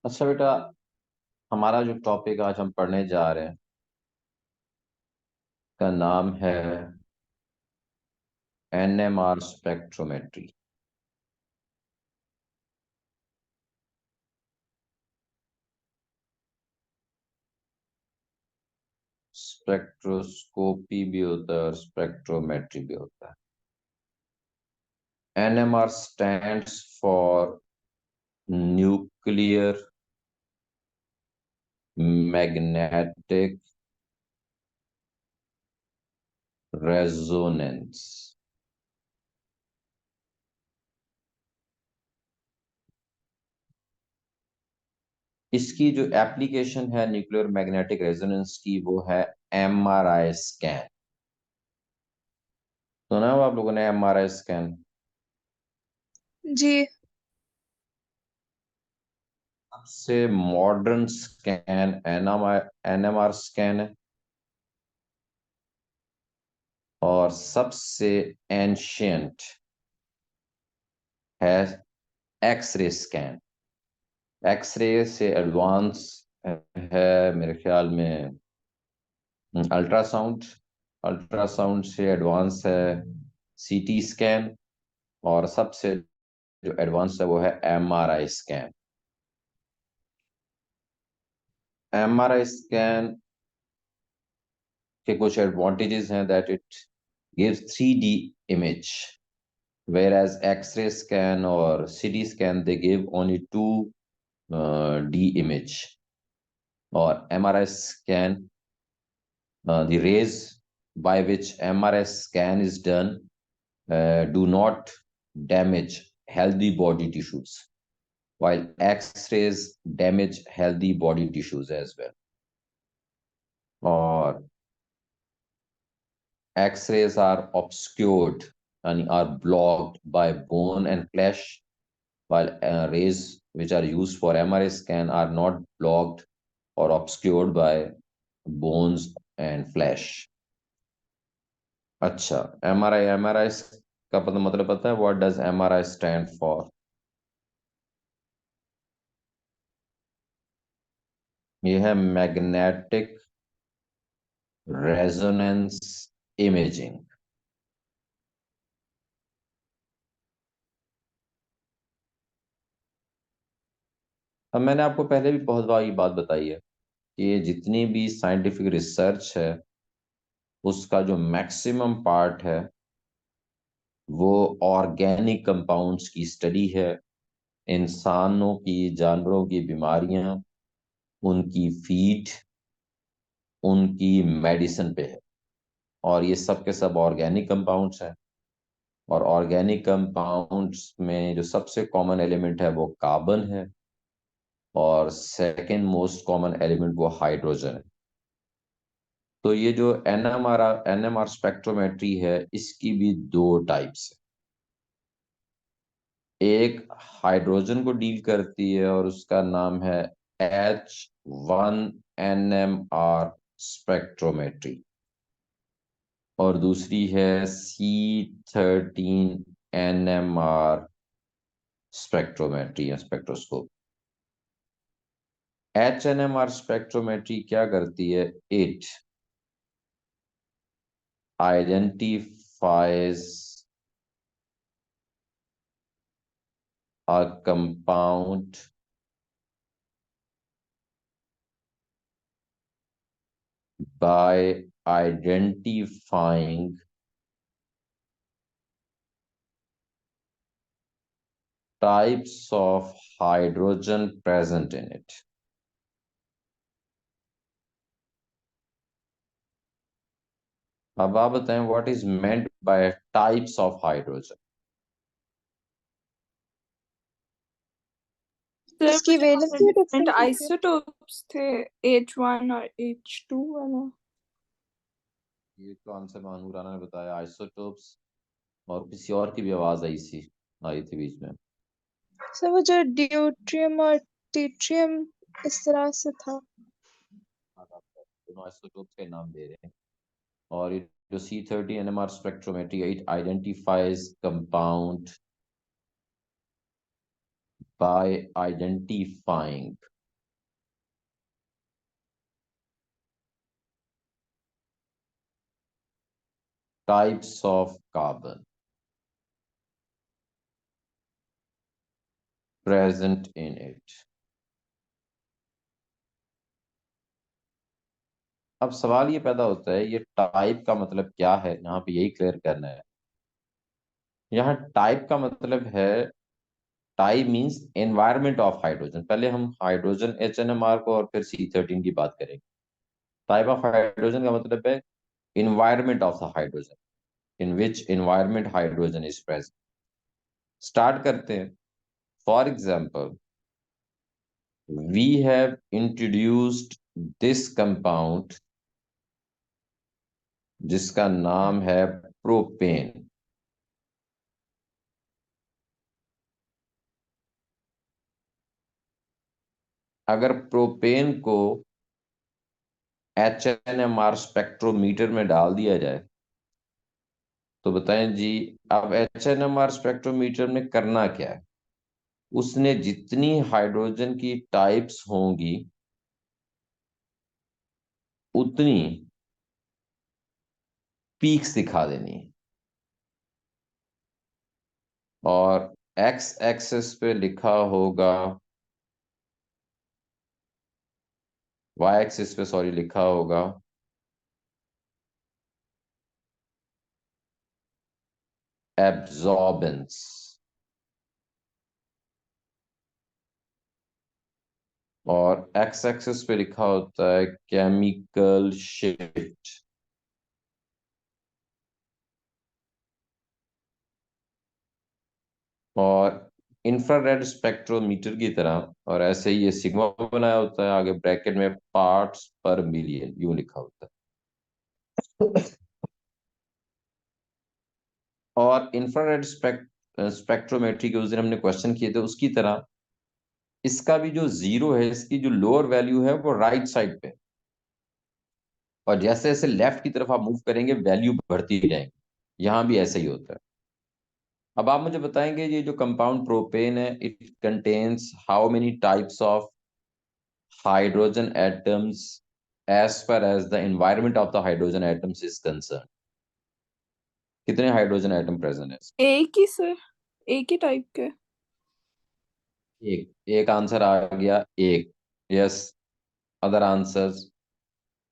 अच्छा बेटा, हमारा जो टॉपिक आज हम पढ़ने जा रहे हैं का नाम है एनएमआर स्पेक्ट्रोमेट्री। स्पेक्ट्रोस्कोपी भी होता है और स्पेक्ट्रोमेट्री भी होता है। NMR stands for nuclear magnetic resonance. इसकी जो एप्लीकेशन है न्यूक्लियर मैग्नेटिक रेजोनेंस की वो है एमआरआई स्कैन। सुना हो आप लोगों ने एमआरआई स्कैन? जी। सबसे मॉडर्न स्कैन एनएमआर स्कैन है और सबसे एंशियंट है एक्सरे स्कैन। एक्सरे से एडवांस है मेरे ख्याल में अल्ट्रासाउंड। अल्ट्रासाउंड से एडवांस है सीटी स्कैन और सबसे जो एडवांस है वो है एमआरआई स्कैन। एमआरआई स्कैन के कुछ एडवांटेजेस हैं that it gives 3D image, whereas X-ray scan or CT scan they give only 2D image. Or MRI scan, the rays by which MRI scan is done do not damage healthy body tissues, while X-rays damage healthy body tissues as well. Or X-rays are obscured and are blocked by bone and flesh, while rays which are used for MRI scan are not blocked or obscured by bones and flesh. अच्छा, MRI का मतलब पता है? What does MRI stand for? ये है magnetic resonance imaging. अब मैंने आपको पहले भी बहुत बार ये बात बताई है कि ये जितनी भी साइंटिफिक रिसर्च है उसका जो मैक्सिमम पार्ट है वो ऑर्गेनिक कंपाउंड्स की स्टडी है। इंसानों की, जानवरों की बीमारियां, उनकी फीड, उनकी मेडिसिन पे है। और ये सब के सब ऑर्गेनिक कंपाउंड्स हैं। और ऑर्गेनिक कंपाउंड्स में जो सबसे कॉमन एलिमेंट है वो कार्बन है और सेकंड मोस्ट कॉमन एलिमेंट वो हाइड्रोजन है। तो ये जो एनएमआर स्पेक्ट्रोमेट्री है इसकी भी दो टाइप्स है। एक हाइड्रोजन को डील करती है और उसका नाम है H1 NMR स्पेक्ट्रोमेट्री, और दूसरी है C13 NMR स्पेक्ट्रोमेट्री या स्पेक्ट्रोस्कोप। HNMR स्पेक्ट्रोमेट्री क्या करती है? It identifies a compound by identifying types of hydrogen present in it. अब आप बताएं what is meant by types of hydrogen? Sir इसकी मुझे वैलेंसी डिफरेंट डिफरेंट होती है। आइसोटोप्स थे, H1 और H2 वाला। ये तो आंसर महानूर राणा ने बताया, आइसोटोप्स। और किसी और की भी आवाज आई थी बीच में। सर वो जो ड्यूट्रियम और टीट्रियम इस तरह से था। दोनों आइसोटोप्स के नाम दे रहे हैं। और ये जो C13 NMR spectrometry, it identifies compound by identifying types of carbon present in it. अब सवाल ये पैदा होता है, ये टाइप का मतलब क्या है, यहाँ पे यही क्लियर करना है। यहाँ टाइप का मतलब है, type means environment of hydrogen. पहले हम हाइड्रोजन HNMR को और फिर C13 की बात करेंगे। टाइप ऑफ हाइड्रोजन का मतलब है environment of the hydrogen, in which environment hydrogen is present. Start करते हैं। For example, we have introduced this compound जिसका नाम है प्रोपेन। अगर प्रोपेन को HNMR स्पेक्ट्रोमीटर में डाल दिया जाए तो बताएं जी, अब HNMR स्पेक्ट्रोमीटर में करना क्या है? उसने जितनी हाइड्रोजन की टाइप्स होंगी उतनी पीक्स दिखा देनी है, और एक्स एक्सेस पे लिखा होगा, वाई एक्सिस पे सॉरी लिखा होगा एब्जॉर्बेंस, और एक्स एक्सिस पे लिखा होता है केमिकल शिफ्ट। और इंफ्रारेड स्पेक्ट्रोमीटर की तरह, और ऐसे ही ये सिग्मा बनाया होता है, आगे ब्रैकेट में पार्ट्स पर मिलियन यूं लिखा होता है। और इंफ्रारेड स्पेक्ट्रोमेट्री के उस दिन हमने क्वेश्चन किए थे, उसकी तरह इसका भी जो जीरो है, इसकी जो लोअर वैल्यू है वो राइट साइड पे, और जैसे जैसे लेफ्ट की तरफ आप मूव करेंगे वैल्यू बढ़ती जाएंगी। यहां भी ऐसे ही होता है। अब आप मुझे बताएंगे, ये जो कंपाउंड प्रोपेन है, it contains how many types of hydrogen atoms as per as the environment of the hydrogen atoms is concern? कितने हाइड्रोजन एटम प्रेजेंट है? एक ही सर, एक ही टाइप के। एक। एक आंसर आ गया, एक। Yes. Other answers?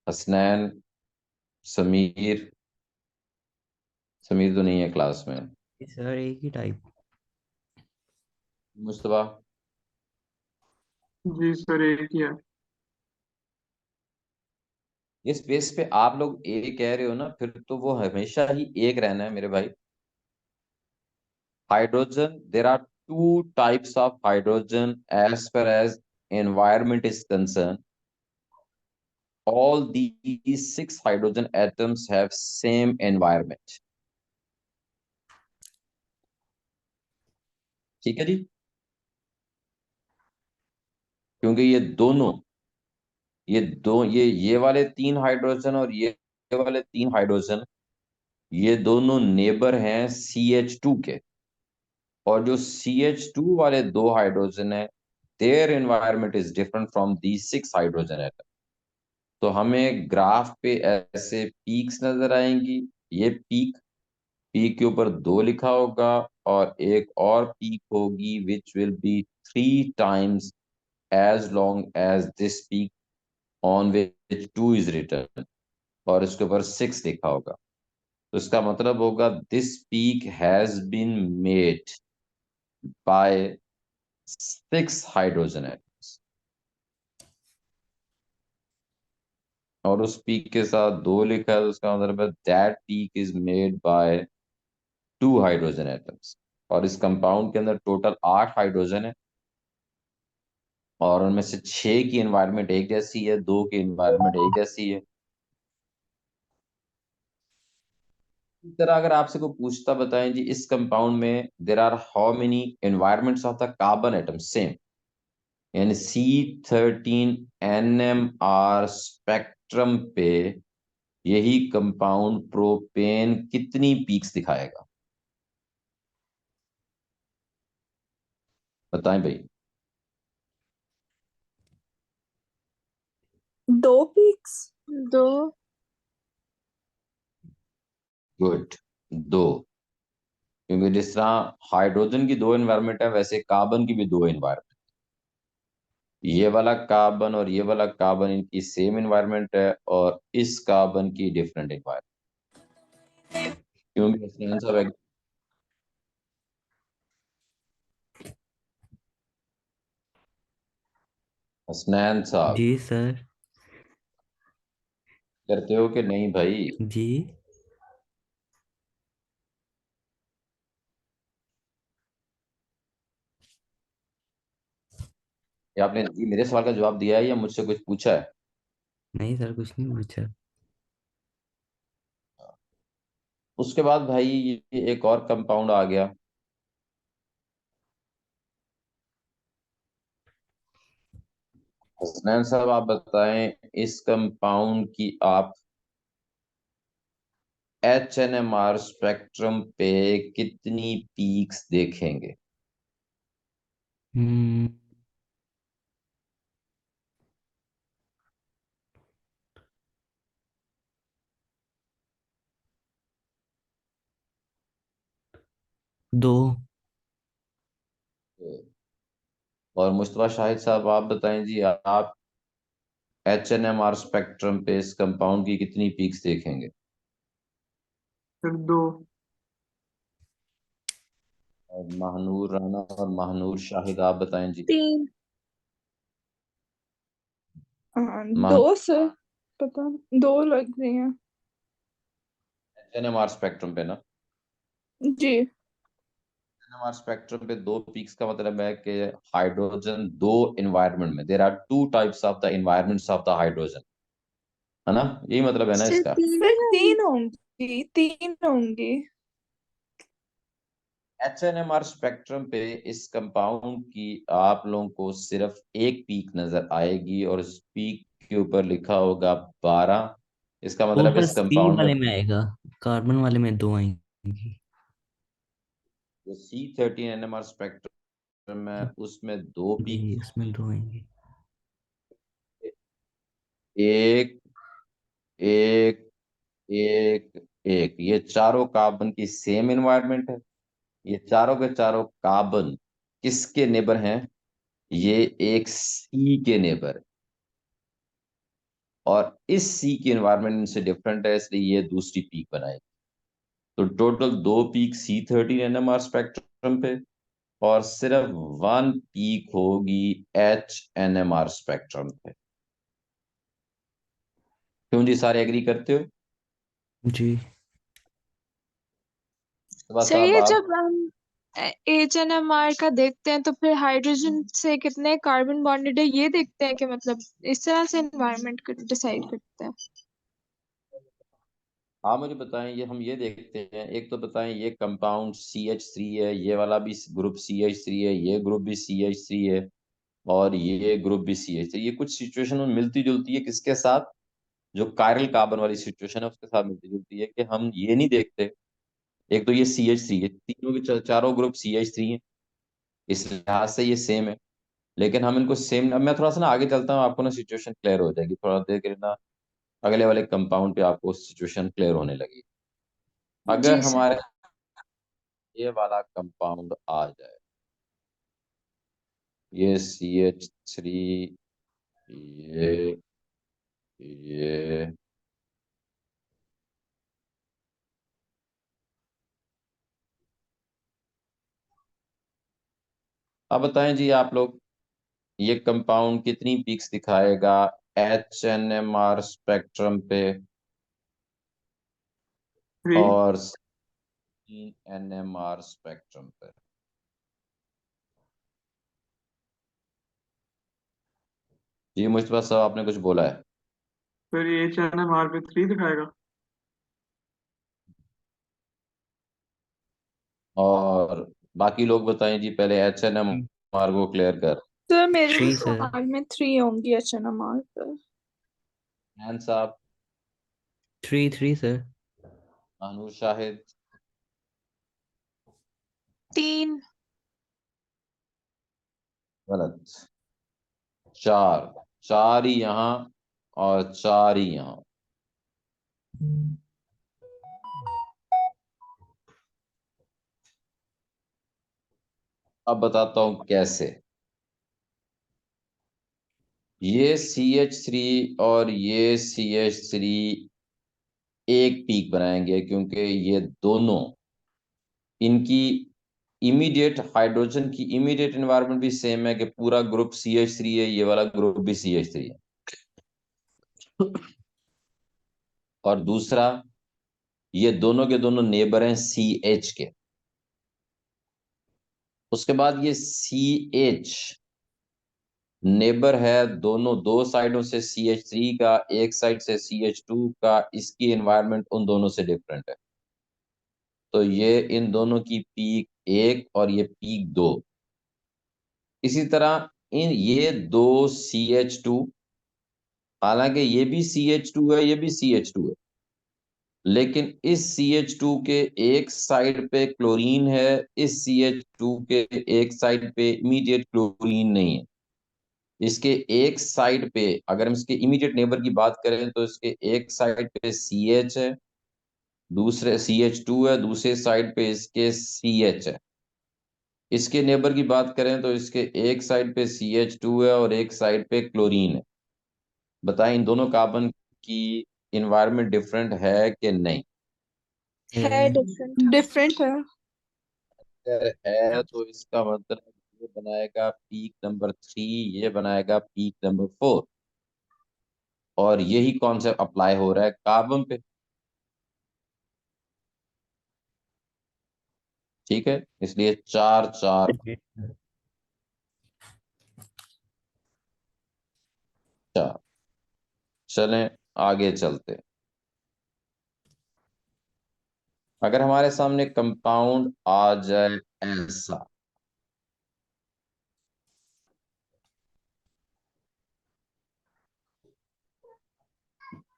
Hasnain, Sameer. Sameer तो नहीं है क्लास में। सर एक ही टाइप। मुस्तफा? जी सर, एक ही है। इस बेस पे आप लोग ए कह रहे हो ना, फिर तो वो हमेशा ही एक रहना है मेरे भाई। Hydrogen, there are two types of hydrogen as per as environment is concerned. All these 6 hydrogen atoms have same environment. ठीक है जी, क्योंकि ये वाले 3 हाइड्रोजन और ये वाले 3 हाइड्रोजन, ये दोनों नेबर हैं CH2 के। और जो CH2 वाले 2 हाइड्रोजन है, their environment is different from the 6 hydrogen atom. तो हमें ग्राफ पे ऐसे पीक्स नजर आएंगी। ये पीक, पीक के ऊपर 2 लिखा होगा, और एक और पीक होगी which will be 3 times as long as this peak on which 2 is return, और इसके ऊपर 6 लिखा होगा। तो इसका मतलब होगा this peak has been made by 6 hydrogen atoms, और उस पीक के साथ 2 लिखा है, तो उसका मतलब है that peak is made by 2 hydrogen atoms. और इस कंपाउंड के अंदर टोटल 8 हाइड्रोजन है, और उनमें से 6 की एनवायरनमेंट एक जैसी है, 2 की एनवायरनमेंट एक जैसी है। इस तरह अगर आपसे कोई पूछता, बताएं जी इस कंपाउंड में there are how many environments of the carbon atom same, यानी C13 NMR स्पेक्ट्रम पे यही कंपाउंड प्रोपेन कितनी पीक्स दिखाएगा? बताएं भाई। 2 पीक्स। 2। गुड। दो। क्योंकि जिस तरह हाइड्रोजन की दो एनवायरनमेंट है, वैसे कार्बन की भी दो एनवायरनमेंट। ये वाला कार्बन और ये वाला कार्बन, इनकी सेम एनवायरनमेंट है, और इस कार्बन की डिफरेंट एनवायरनमेंट। क्योंकि हसनैन साहब, हसनैन साहब, जी सर। करते हो कि नहीं भाई? जी। ये आपने ये मेरे सवाल का जवाब दिया है या मुझसे कुछ पूछा है? नहीं सर, कुछ नहीं पूछा। उसके बाद भाई ये एक और कंपाउंड आ गया। हसनैन साहब, आप बताएं इस कंपाउंड की आप HNMR स्पेक्ट्रम पे कितनी पीक्स देखेंगे? हम्म। 2। और मुस्तफा शाहिद साहब, आप बताएं जी, आप HNMR स्पेक्ट्रम पे इस कंपाउंड की कितनी पीक्स देखेंगे? फिर दो। और महानूर राना और महानूर शाहिद, आप बताएं जी। 3। महानूर, 2 सर, पता नहीं, 2 लग रही हैं। HNMR स्पेक्ट्रम पे ना? जी। HNMR स्पेक्ट्रम पे दो पीक्स का मतलब है कि हाइड्रोजन दो एनवायरनमेंट में, there are two types of the environments of the hydrogen, है ना? यही मतलब है ना सिर्फ इसका? 3 सर ही 3 होंगी, 3 होंगी। HNMR स्पेक्ट्रम पे इस कंपाउंड की आप लोगों को सिर्फ एक पीक नजर आएगी, और इस पीक के ऊपर लिखा होगा 12। इसका वो मतलब सर इस सी कंपाउंड में वाले में आएगा। कार्बन वाले में 2 आएंगी। जो C13 NMR स्पेक्ट्रम है उसमें दो जी, पीक, उसमें 2 आएंगे। एक, एक, एक, एक। ये चारों कार्बन की सेम एनवायरनमेंट है। ये चारों के चारों कार्बन किसके नेबर हैं? ये एक सी के नेबर है, और इस सी की एनवायरनमेंट इनसे डिफरेंट है, इसलिए ये दूसरी पीक बनाएगी। तो टोटल दो पीक C13 NMR स्पेक्ट्रम पे, और सिर्फ वन पीक होगी HNMR स्पेक्ट्रम पे। क्यों जी, सारे एग्री करते हो? जी। सुबह सर, साहब ये आप, जब हम HNMR का देखते हैं तो फिर हाइड्रोजन से कितने कार्बन बॉन्डेड है ये देखते हैं कि मतलब इस तरह से एनवायरनमेंट को डिसाइड करते हैं। हाँ मुझे बताएं, ये हम ये देखते हैं, एक तो बताएं ये कंपाउंड CH3 है, ये वाला भी ग्रुप CH3 है, ये ग्रुप भी CH3 है, और ये ग्रुप भी CH3। ये कुछ सिचुएशन में मिलती जुलती है किसके साथ? जो कायरल कार्बन वाली सिचुएशन है उसके साथ मिलती जुलती है, कि हम ये नहीं देखते। एक तो ये CH3 है, तीनों के चारों ग्रुप CH3 है, इस लिहाज से ये सेम है। लेकिन हम इनको सेम, अब मैं थोड़ा सा ना आगे चलता हूँ, आपको ना सिचुएशन क्लियर हो जाएगी, थोड़ा देर के लिए ना अगले वाले कंपाउंड पे आपको सिचुएशन क्लियर होने लगी। अगर जी सर। हमारे ये वाला कंपाउंड आ जाए, ये CH3, ये अब बताएं जी आप लोग, ये कंपाउंड कितनी पीक्स दिखाएगा HNMR स्पेक्ट्रम पे, 3। और NMR स्पेक्ट्रम पे? जी मुस्तफा साहब, आपने कुछ बोला है? फिर ये HNMR पे 3 दिखाएगा। और बाकी लोग बताएं जी, पहले HNMR को क्लियर कर। सर मेरे 3 सर। ख्याल में 3 होंगी HNMR पर। हैन साहब, 3 सर। महनूर शाहिद, 3। गलत। चार। चार ही यहाँ और चार ही यहाँ। अब बताता हूं कैसे। ये CH3 और ये CH3 एक पीक बनाएंगे, क्योंकि ये दोनों, इनकी इमीडिएट हाइड्रोजन की इमीडिएट एनवायरनमेंट भी सेम है, कि पूरा ग्रुप CH3 है, ये वाला ग्रुप भी CH3 है। और दूसरा, ये दोनों के दोनों नेबर हैं CH के। उसके बाद ये CH नेबर है दोनों, दो साइडों से CH3 का, एक साइड से CH2 का। इसकी एनवायरनमेंट उन दोनों से डिफरेंट है, तो ये इन दोनों की पीक 1 और ये पीक 2। इसी तरह ये दो CH2, हालांकि ये भी CH2 है, ये भी CH2 है, लेकिन इस CH2 के एक साइड पे क्लोरीन है, इस CH2 के एक साइड पे इमीडिएट क्लोरीन नहीं है। इसके एक साइड पे, अगर हम इसके इमीडिएट नेबर की बात करें, तो इसके एक साइड पे CH है, दूसरे CH2 है, दूसरे साइड पे इसके CH है। इसके नेबर की बात करें तो इसके एक साइड पे CH2 है और एक साइड पे क्लोरीन है। बताएं, इन दोनों कार्बन की इन्वायरमेंट डिफरेंट है कि नहीं? है डिफरेंट। डिफरेंट है। अगर है तो इसका मतलब ये बनाएगा पीक नंबर 3, ये बनाएगा पीक नंबर 4। और यही कॉन्सेप्ट अप्लाई हो रहा है कार्बन पे। ठीक है, इसलिए 4 4 4। चलें आगे चलते। अगर हमारे सामने कंपाउंड आ जाए ऐसा,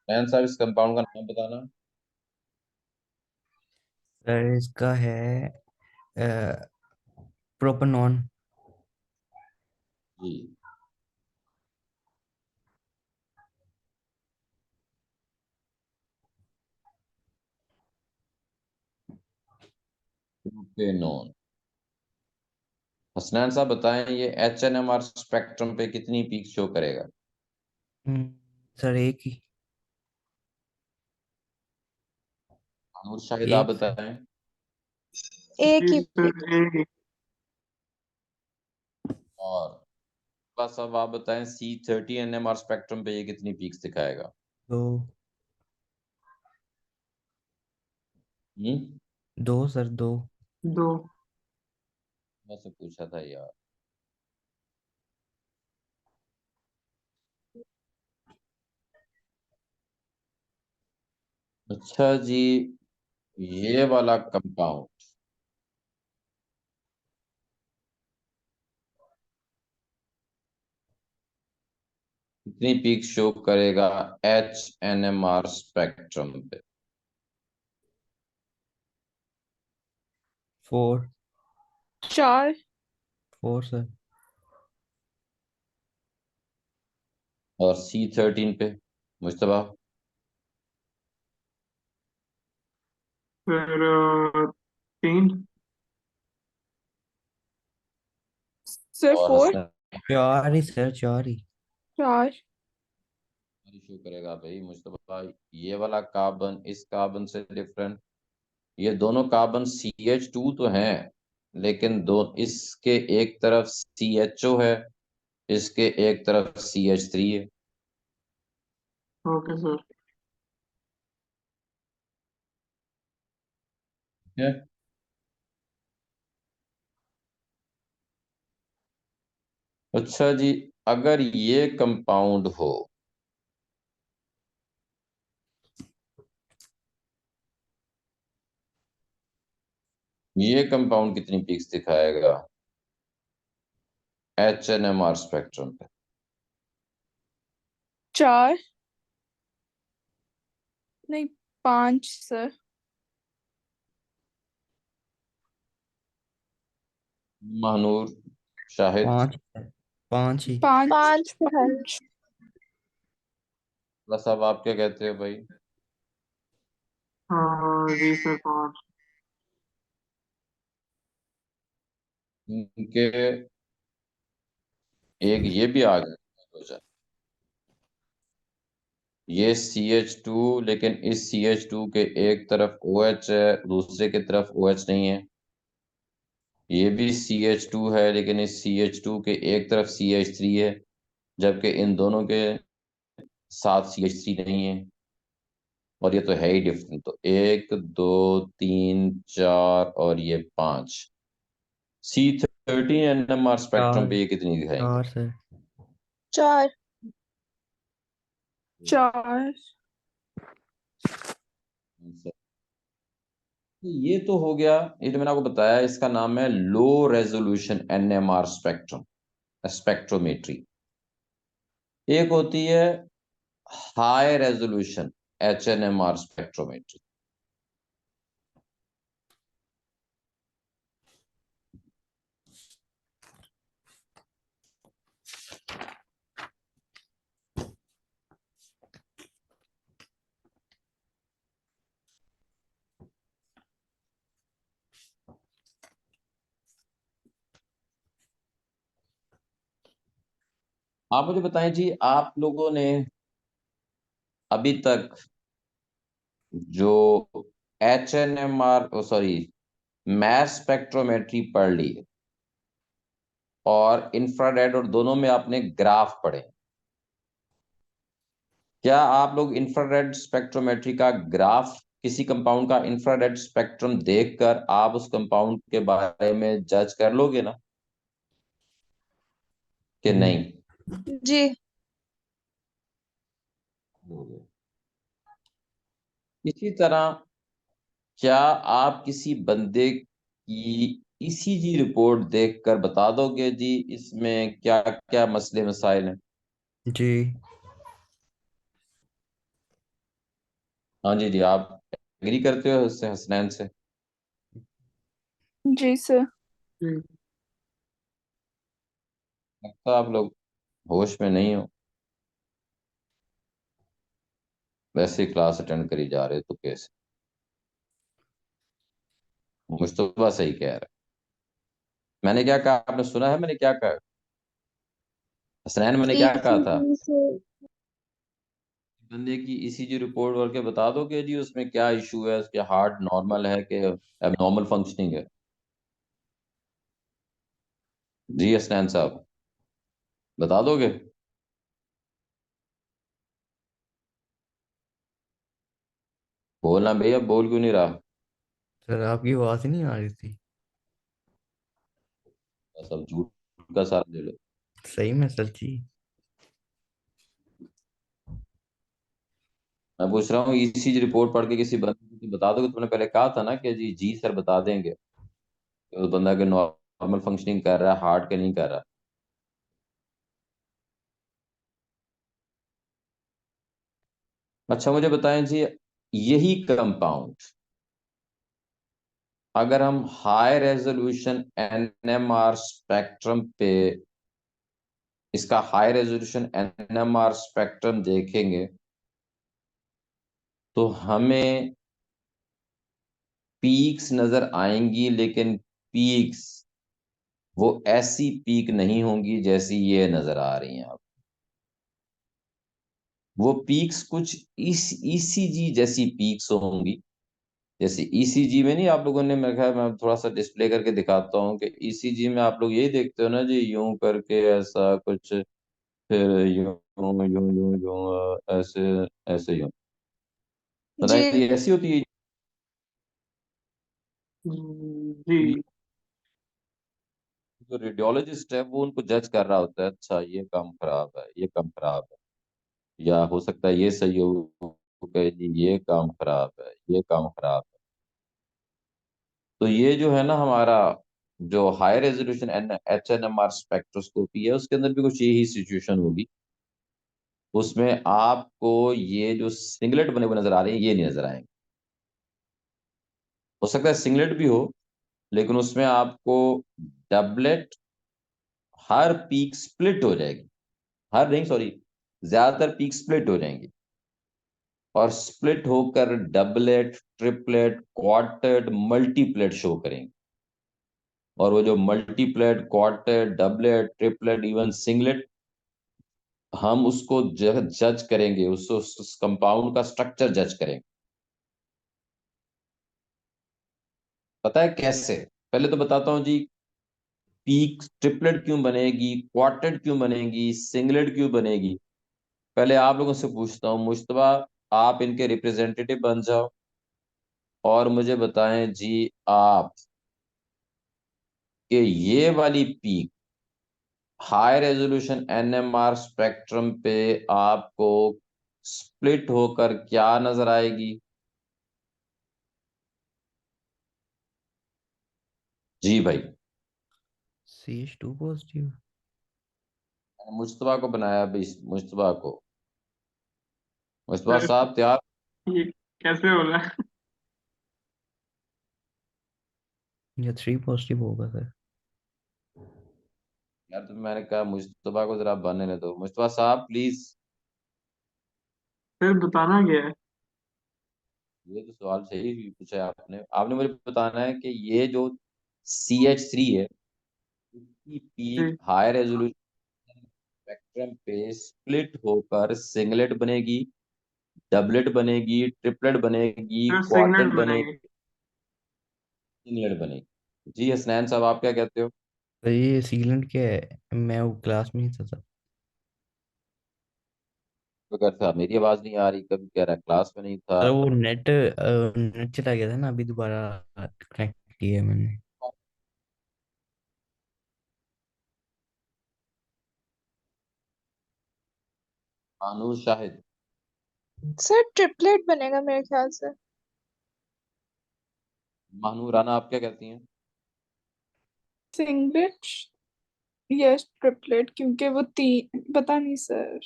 साहब इस कंपाउंड का नाम बताना। सर इसका है प्रोपेनॉन। जी, प्रोपेनॉन। हसनैन साहब बताएं, ये HNMR स्पेक्ट्रम पे कितनी पीक शो करेगा? सर एक ही। और शायद आप एक सर। बताएं। एक जी ही सर, एक और बस अब आप बताएं, C30 NMR स्पेक्ट्रम पे ये कितनी पीक्स दिखाएगा? दो। हम्म, दो सर, दो। दो। मैं से पूछा था यार। अच्छा जी, ये वाला कंपाउंड कितनी पीक शो करेगा HNMR स्पेक्ट्रम पे? 4। 4। 4 सर। और C13 पे मुश्तबा? फिर 3। सर और 4। हसनैन 4 ही सर, 4 ही। 4। शो करेगा भाई मुश्तबा। ये वाला कार्बन इस कार्बन से डिफरेंट। ये दोनों कार्बन CH2 तो हैं, लेकिन दो, इसके एक तरफ CHO है, इसके एक तरफ CH3 है। Okay sir. ठीक है? अच्छा जी, अगर ये कंपाउंड हो, ये कंपाउंड कितनी पीक्स दिखाएगा HNMR स्पेक्ट्रम पे? 4 नहीं, 5 सर। महानूर, शाहिद, 5 सर, 5 ही। 5। 5 है। 5। साहब आप क्या कहते हो भाई? हाँ जी सर, 5। इनके एक ये भी आ गया, ये CH2, लेकिन इस CH2 के एक तरफ OH है, दूसरे की तरफ OH नहीं है। ये भी CH2 है, लेकिन इस CH2 के एक तरफ CH3 है, जबकि इन दोनों के साथ CH3 नहीं है। और ये तो है ही डिफरेंट। तो 1 2 3 4 और ये 5, C13 NMR स्पेक्ट्रम चार पे ये कितनी दिखाएंगे? 4 सर। 4। 4। तो ये तो हो गया, ये तो मैंने आपको बताया, इसका नाम है low resolution NMR spectrum, spectrometry. एक होती है हाई रेजोल्यूशन HNMR स्पेक्ट्रोमेट्री। आप मुझे बताएं जी, आप लोगों ने अभी तक जो HNMR, सॉरी, मैस स्पेक्ट्रोमेट्री पढ़ ली है, और इंफ्रारेड, और दोनों में आपने ग्राफ पढ़े। क्या आप लोग इंफ्रारेड स्पेक्ट्रोमेट्री का ग्राफ, किसी कंपाउंड का इंफ्रारेड स्पेक्ट्रम देखकर आप उस कंपाउंड के बारे में जज कर लोगे ना, कि जी। नहीं? जी। इसी तरह क्या आप किसी बंदे की ECG रिपोर्ट देखकर बता दोगे जी इसमें क्या क्या मसले मसाइल हैं? जी। हाँ जी, जी आप एग्री करते हो उससे, हसनैन से? जी सर। जी। लगता है आप लोग होश में नहीं हो, वैसे ही क्लास अटेंड करी जा रहे हो तो कैसे? मुस्तफा सही कह रहा है। मैंने क्या कहा, आपने सुना है मैंने क्या कहा? हसनैन, मैंने क्या कहा था? ECG से बंदे की ECG रिपोर्ट करके बता दो कि जी उसमें क्या इशू है, उसके हार्ट नॉर्मल है कि एबनॉर्मल फंक्शनिंग है। जी हसनैन साहब, बता दोगे? बोलना भैया, बोल क्यों नहीं रहा? सर आपकी आवाज नहीं आ रही थी। सब झूठ का साथ ले लो। सही में सर जी। मैं पूछ रहा हूँ, ECG रिपोर्ट पढ़ के किसी बंदे को बता दोगे? तुमने पहले कहा था ना कि जी जी सर बता देंगे कि उस बंदा के नॉर्मल फंक्शनिंग कर रहा है, हार्ट के नहीं कर रहा। अच्छा मुझे बताएं जी, यही कंपाउंड अगर हम हाई रेजोल्यूशन NMR स्पेक्ट्रम पे इसका हाई रेजोल्यूशन NMR स्पेक्ट्रम देखेंगे, तो हमें पीक्स नजर आएंगी, लेकिन पीक्स वो ऐसी पीक नहीं होंगी जैसी ये नजर आ रही हैं आप। वो पीक्स कुछ इस ECG जैसी पीक्स होंगी। जैसे ECG में नहीं, आप लोगों ने, मेरे ख्याल मैं थोड़ा सा डिस्प्ले करके दिखाता हूँ कि ECG में आप लोग यही देखते हो ना जी, यूं करके ऐसा कुछ, फिर यूं यूं यूं यूं ऐसे, ऐसे यूं। जी। बताइए, ये ऐसी होती है? जी। जो रेडियोलॉजिस्ट है वो उनको जज कर रहा होता है, अच्छा ये काम खराब है, ये काम खराब है, या हो सकता है ये सही हो, वो कहे जी ये काम खराब है, ये काम खराब है। तो ये जो है ना हमारा, जो हाई रेजोल्यूशन HNMR स्पेक्ट्रोस्कोपी है, उसके अंदर भी कुछ यही सिचुएशन होगी। उसमें आपको ये जो सिंगलेट बने हुए नजर आ रहे हैं, ये नहीं नजर आएंगे। हो सकता है सिंगलेट भी हो, लेकिन उसमें आपको डबलेट, हर पीक स्प्लिट हो जाएगी, हर नहीं सॉरी, ज्यादातर पीक स्प्लिट हो जाएंगी, और स्प्लिट होकर doublet, triplet, quartet, multiplet show करेंगे। और वो जो multiplet, quartet, doublet, triplet, even singlet, हम उसको जज करेंगे, उस कंपाउंड का स्ट्रक्चर जज करेंगे। पता है कैसे? पहले तो बताता हूँ जी, पीक ट्रिपलेट क्यों बनेगी, क्वार्टेट क्यों बनेगी, सिंगलेट क्यों बनेगी। पहले आप लोगों से पूछता हूँ, मुश्तबा आप इनके रिप्रेजेंटेटिव बन जाओ और मुझे बताएं जी आप कि ये वाली peak high resolution NMR spectrum पे आपको स्प्लिट होकर क्या नजर आएगी? जी भाई, CH2 पॉजिटिव। मुश्तबा को बनाया भाई, मुश्तबा को। मुश्तबा सर साहब तैयार? ये कैसे हो रहा है? या 3 पॉजिटिव होगा सर। यार तो मैंने कहा मुश्तबा को जरा बनने दो। मुश्तबा साहब प्लीज। सर बताना क्या है? ये तो सवाल सही पूछा है आपने। आपने मुझे बताना है कि ये जो CH3 है, इसकी पीक जी हाई रेजोल्यूशन स्पेक्ट्रम पे स्प्लिट होकर सिंगलेट बनेगी, डबलेट बनेगी, ट्रिपलेट बनेगी, सर सिग्नल क्वार्टेट बनेगी। बनेगी, सिंगलेट बनेगी। जी हसनैन साहब आप क्या कहते हो? सर ये सीलेंट क्या है? मैं वो क्लास में ही था सर। तो कहता था मेरी आवाज नहीं आ रही, कभी कह रहा है क्लास में नहीं था। सर वो नेट चला गया था ना, अभी दोबारा कनेक्ट किया है मैंने। मानूर शाहिद, सर ट्रिपलेट बनेगा मेरे ख्याल से। मानूर राना आप क्या कहती हैं? सिंगलेट, यस ट्रिपलेट, क्योंकि वो तीन, पता नहीं सर।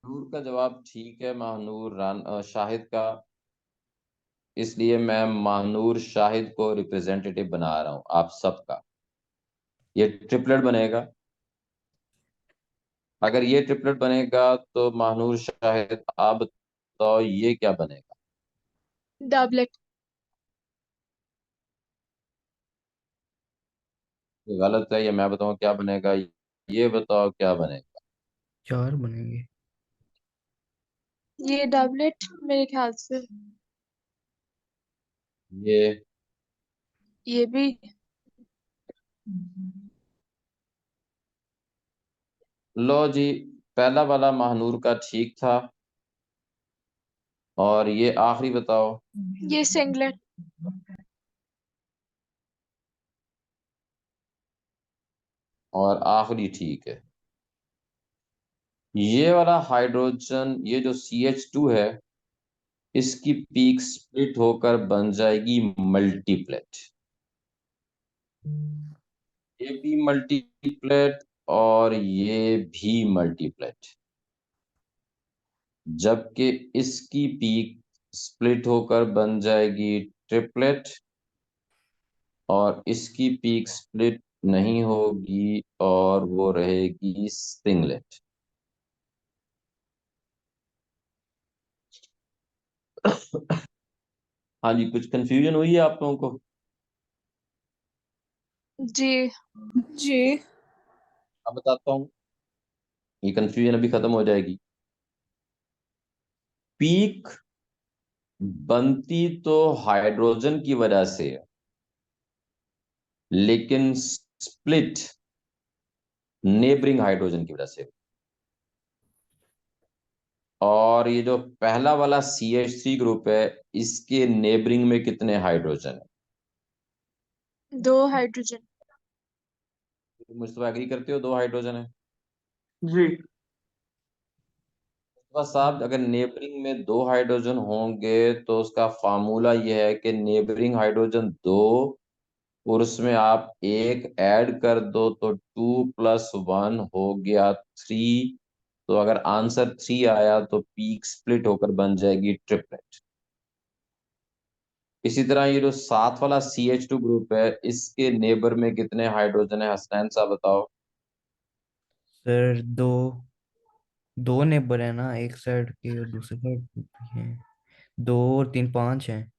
नूर का जवाब ठीक है, महानूर शाहिद का। इसलिए मैं महानूर शाहिद को रिप्रेजेंटेटिव बना रहा हूं आप सबका। ये ट्रिपलेट बनेगा। अगर ये ट्रिपलेट बनेगा तो महानूर शाहिद आप बताओ ये क्या बनेगा? डबलेट। ये गलत है, ये मैं बताऊं क्या बनेगा? ये बताओ क्या बनेगा? 4 बनेंगे। ये डबलेट मेरे ख्याल से। ये ये भी। लो जी, पहला वाला महानूर का ठीक था। और ये आखिरी बताओ। ये सिंगलेट। और आखिरी ठीक है। ये वाला हाइड्रोजन, ये जो CH2 है, इसकी पीक स्प्लिट होकर बन जाएगी मल्टीप्लेट। ये भी मल्टीप्लेट और ये भी मल्टीप्लेट। जबकि इसकी पीक स्प्लिट होकर बन जाएगी ट्रिपलेट और इसकी पीक स्प्लिट नहीं होगी और वो रहेगी सिंगलेट। हाँ जी, कुछ कंफ्यूजन हुई है आप लोगों को? जी। जी। अब बताता हूँ, ये कंफ्यूजन अभी खत्म हो जाएगी। पीक बनती तो हाइड्रोजन की वजह से है, लेकिन स्प्लिट नेबरिंग हाइड्रोजन की वजह से। और ये जो पहला वाला CH3 ग्रुप है, इसके नेबरिंग में कितने हाइड्रोजन है? 2 हाइड्रोजन। तुम मुझसे एग्री करते हो 2 हाइड्रोजन है? जी तो साहब अगर नेबरिंग में 2 हाइड्रोजन होंगे तो उसका फार्मूला ये है कि नेबरिंग हाइड्रोजन 2 और उसमें आप एक ऐड कर दो तो 2 + 1 हो गया 3। तो अगर आंसर 3 आया तो पीक स्प्लिट होकर बन जाएगी ट्रिपलेट। इसी तरह ये जो साथ वाला CH2 ग्रुप है, इसके नेबर में कितने हाइड्रोजन है? हसनैन साहब बताओ। सर दो, 2 नेबर है ना, एक साइड के और दूसरे साइड भी है। 2 और 3 5 हैं।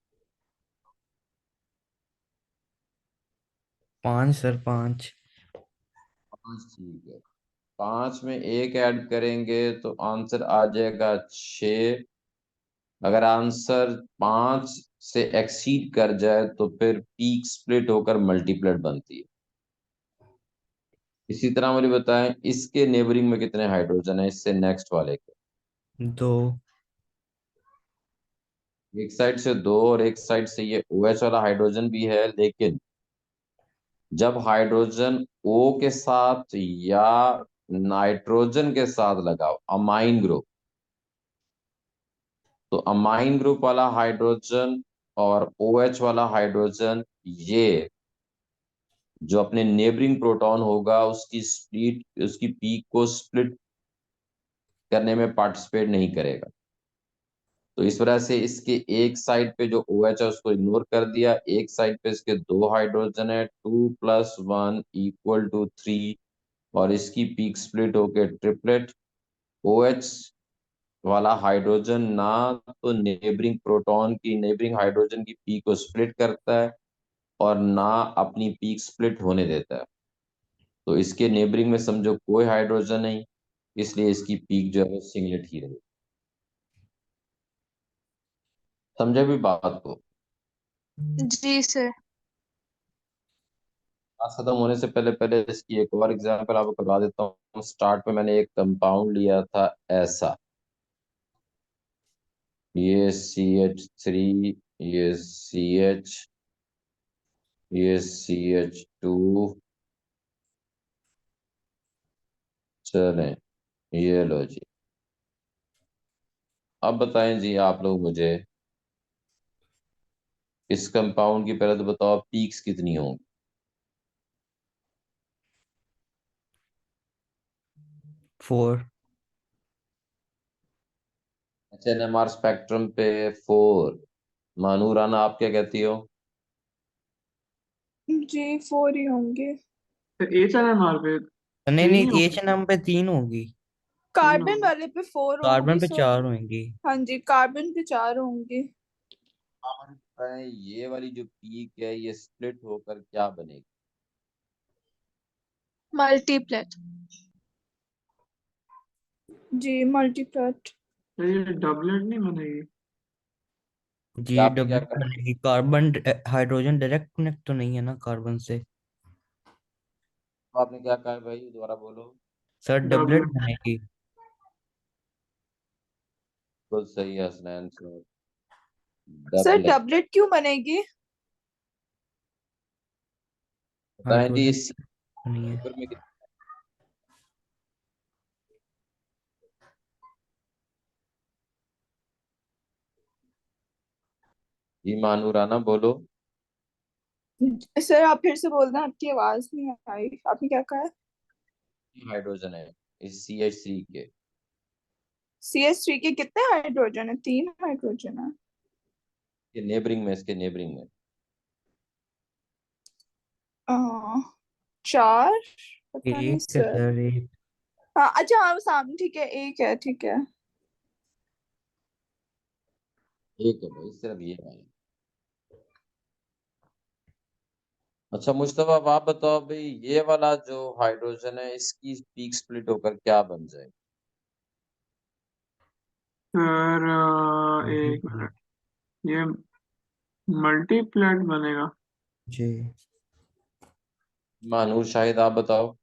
5 सर, 5। 5, ठीक है। 5 में एक ऐड करेंगे तो आंसर आ जाएगा 6। अगर आंसर 5 से एक्सीड कर जाए तो फिर पीक स्प्लिट होकर मल्टीप्लेट बनती है। इसी तरह मुझे बताएं इसके नेबरिंग में कितने हाइड्रोजन है, इससे नेक्स्ट वाले के। 2। एक साइड से 2 और एक साइड से ये OH वाला हाइड्रोजन भी है, लेकिन जब हाइड्रोजन O के साथ या नाइट्रोजन के साथ लगाओ अमाइन ग्रुप, तो अमाइन ग्रुप वाला हाइड्रोजन और OH वाला हाइड्रोजन, ये जो अपने नेबरिंग प्रोटॉन होगा उसकी पीक को स्प्लिट करने में पार्टिसिपेट नहीं करेगा। तो इस वजह से इसके एक साइड पे जो OH है उसको इग्नोर कर दिया, एक साइड पे इसके 2 हाइड्रोजन है, 2 + 1 = 3, और इसकी पीक स्प्लिट होके ट्रिपलेट। OH वाला हाइड्रोजन ना तो नेबरिंग हाइड्रोजन की पीक को स्प्लिट करता है और ना अपनी पीक स्प्लिट होने देता है। तो इसके नेबरिंग में समझो कोई हाइड्रोजन नहीं, इसलिए इसकी पीक जो है वो सिंगलेट ही रही। समझे भी बात को? जी सर। क्लास खत्म होने से पहले पहले इसकी एक और एग्जांपल आपको करवा देता हूँ। स्टार्ट में मैंने एक कंपाउंड लिया था ऐसा, ये CH3, ये CH, ये CH2। चलें, ये लो जी। अब बताएं जी आप लोग मुझे, इस कंपाउंड की पहले तो बताओ पीक्स कितनी होंगी। 4। HNMR स्पेक्ट्रम पे 4। मानू राना आप क्या कहती हो? जी 4 ही होंगे। तो HNMR पे नहीं तीन ही नहीं, होंगे। H&M पे 3 होगी। तीन कार्बन होंगे। वाले पे 4 कार्बन होगी पे सर। 4 होंगी। हाँ जी, कार्बन पे 4 होंगे। और बताएं ये वाली जो पीक है ये स्प्लिट होकर क्या बनेगी? मल्टीप्लेट। जी मल्टीप्लेट। तो ये डबलेट नहीं बनेगी। जी या आपने क्या डबल कहा? बनेगी। कार्बन हाइड्रोजन डायरेक्ट कनेक्ट तो नहीं है ना कार्बन से। आपने क्या कहा है भाई, दोबारा बोलो। Sir doublet doublet. बनेगी। बिल्कुल सही है Hasnain sir, sir doublet. Doublet क्यों बनेगी? बताएं जी हाइड्रोजन इस नहीं है। पेपर में जी मानू राना बोलो। सर आप फिर से बोलना, आपकी आवाज नहीं आई, आपने क्या कहा है? हाइड्रोजन है इस CH3 के। CH3 के कितने हाइड्रोजन है? 3 हाइड्रोजन है। ये नेबरिंग में, इसके नेबरिंग में। 4। पता नहीं एक है सर। सर, एक। हाँ अच्छा, हाँ सामने ठीक है, एक है, ठीक है। एक है भाई, सिर्फ ये वाला। अच्छा मुश्तफा, अब आप बताओ भाई, ये वाला जो हाइड्रोजन है इसकी पीक स्प्लिट होकर क्या बन जाएगी? सर एक मिनट, ये मल्टीप्लेट बनेगा। जी मानूर शाहिद आप बताओ।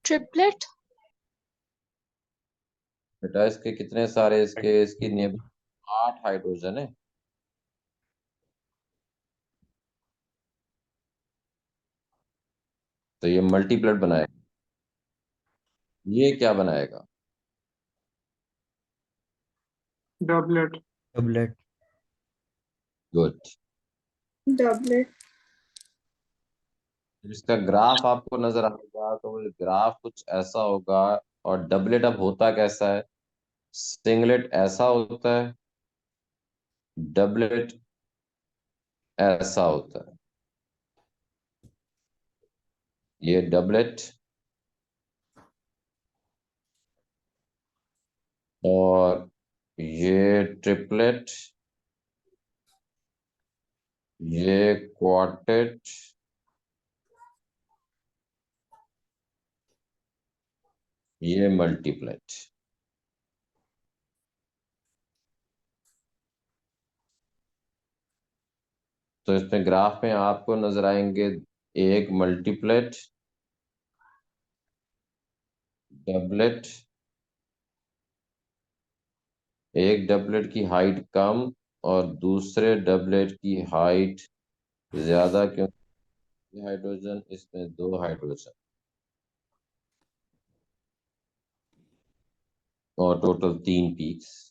ट्रिपलेट। बेटा इसके कितने सारे, इसकी नेबरिंग 8 हाइड्रोजन है। तो ये मल्टीप्लेट बनाएगा। ये क्या बनाएगा? डबलेट। डबलेट। गुड। डबलेट। इसका ग्राफ आपको नजर आएगा तो वो ग्राफ कुछ ऐसा होगा। और डबलेट अब होता कैसा है? सिंगलेट ऐसा होता है, डबलेट ऐसा होता है। ये डबलेट और ये ट्रिपलेट, ये क्वार्टेट, ये मल्टीप्लेट। तो इसमें ग्राफ में आपको नजर आएंगे एक मल्टीप्लेट, डबलेट, एक डबलेट की हाइट कम और दूसरे डबलेट की हाइट ज्यादा, क्योंकि हाइड्रोजन, इसमें 2 हाइड्रोजन, और टोटल 3 पीक्स।